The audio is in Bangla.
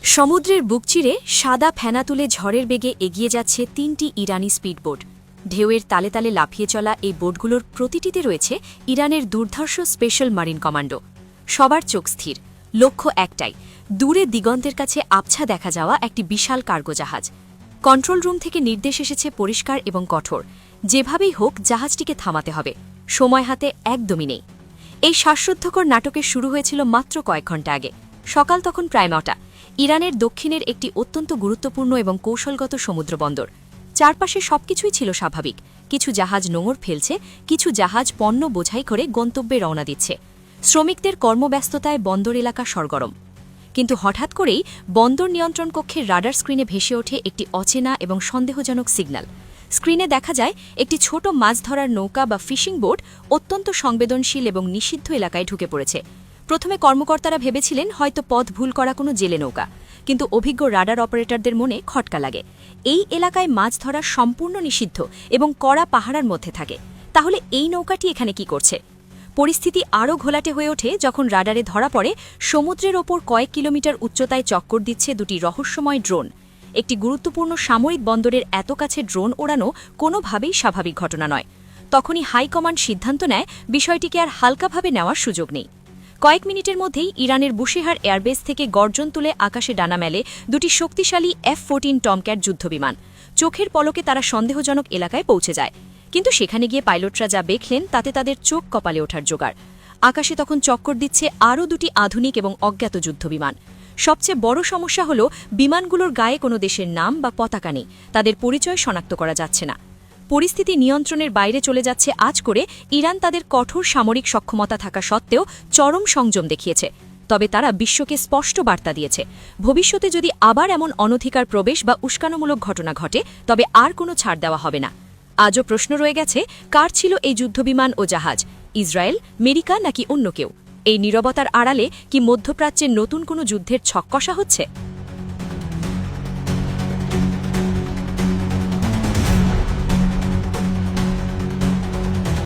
সমুদ্রের বুক চিরে সাদা ফেনা তুলে ঝড়ের বেগে এগিয়ে যাচ্ছে ৩টি ইরানি স্পিডবোট। ঢেউয়ের তালে তালে লাফিয়ে চলা এই বোটগুলোর প্রতিটিতে রয়েছে ইরানের দুর্ধর্ষ স্পেশাল মারিন কমান্ডো। সবার চোখ স্থির, লক্ষ্য একটাই, দূরে দিগন্তের কাছে আবছা দেখা যাওয়া একটি বিশাল কার্গো জাহাজ। কন্ট্রোল রুম থেকে নির্দেশ এসেছে পরিষ্কার এবং কঠোর, যেভাবেই হোক জাহাজটিকে থামাতে হবে, সময় হাতে একদমই নেই। এই শ্বাসরুদ্ধকর নাটকের শুরু হয়েছিল মাত্র কয়েক ঘণ্টা আগে। সকাল তখন প্রায় ৯টা। ইরানের দক্ষিণের একটি অত্যন্ত গুরুত্বপূর্ণ এবং কৌশলগত সমুদ্রবন্দর। চারপাশে সবকিছুই ছিল স্বাভাবিক। কিছু জাহাজ নোঙর ফেলছে, কিছু জাহাজ পণ্য বোঝাই করে গন্তব্যে রওনা দিচ্ছে। শ্রমিকদের কর্মব্যস্ততায় বন্দর এলাকা সরগরম। কিন্তু হঠাৎ করেই বন্দর নিয়ন্ত্রণ কক্ষের রাডার স্ক্রিনে ভেসে ওঠে একটি অচেনা এবং সন্দেহজনক সিগন্যাল। স্ক্রিনে দেখা যায় একটি ছোট মাছ ধরার নৌকা বা ফিশিং বোট অত্যন্ত সংবেদনশীল এবং নিষিদ্ধ এলাকায় ঢুকে পড়েছে। প্রথমে কর্মকর্তারা ভেবেছিলেন হয়তো পথ ভুল করা কোনো জেলে নৌকা, কিন্তু অভিজ্ঞ রাডার অপারেটরদের মনে খটকা লাগে। এই এলাকায় মাছ ধরা সম্পূর্ণ নিষিদ্ধ এবং কড়া পাহারার মধ্যে থাকে। তাহলে এই নৌকাটি এখানে কি করছে? পরিস্থিতি আরও ঘোলাটে হয়ে ওঠে যখন রাডারে ধরা পড়ে সমুদ্রের ওপর কয়েক কিলোমিটার উচ্চতায় চক্কর দিচ্ছে দুটি রহস্যময় ড্রোন। একটি গুরুত্বপূর্ণ সামরিক বন্দরের এত কাছে ড্রোন ওড়ানো কোনোভাবেই স্বাভাবিক ঘটনা নয়। তখনই হাইকমান্ড সিদ্ধান্ত নেয় বিষয়টিকে আর হালকাভাবে নেওয়ার সুযোগ নেই। কয়েক মিনিটের মধ্যেই ইরানের বুশেহার এয়ারবেস থেকে গর্জন তুলে আকাশে ডানা মেলে দুটি শক্তিশালী F-14 টমক্যাট যুদ্ধবিমান। চোখের পলকে তারা সন্দেহজনক এলাকায় পৌঁছে যায়, কিন্তু সেখানে গিয়ে পাইলটরা যা দেখলেন তাতে তাদের চোখ কপালে ওঠার জোগাড়। আকাশে তখন চক্কর দিচ্ছে আরও দুটি আধুনিক এবং অজ্ঞাত যুদ্ধবিমান। সবচেয়ে বড় সমস্যা হল বিমানগুলোর গায়ে কোনো দেশের নাম বা পতাকা নেই, তাদের পরিচয় শনাক্ত করা যাচ্ছে না। পরিস্থিতি নিয়ন্ত্রণের বাইরে চলে যাচ্ছে আজ করে ইরান তাদের কঠোর সামরিক সক্ষমতা থাকা সত্ত্বেও চরম সংযম দেখিয়েছে। তবে তারা বিশ্বকে স্পষ্ট বার্তা দিয়েছে, ভবিষ্যতে যদি আবার এমন অনধিকার প্রবেশ বা উস্কানোমূলক ঘটনা ঘটে তবে আর কোনো ছাড় দেওয়া হবে না। আজও প্রশ্ন রয়ে গেছে, কার ছিল এই যুদ্ধবিমান ও জাহাজ? ইসরায়েল, আমেরিকা নাকি অন্য কেউ? এই নীরবতার আড়ালে কি মধ্যপ্রাচ্যের নতুন কোনো যুদ্ধের ছক কষা হচ্ছে?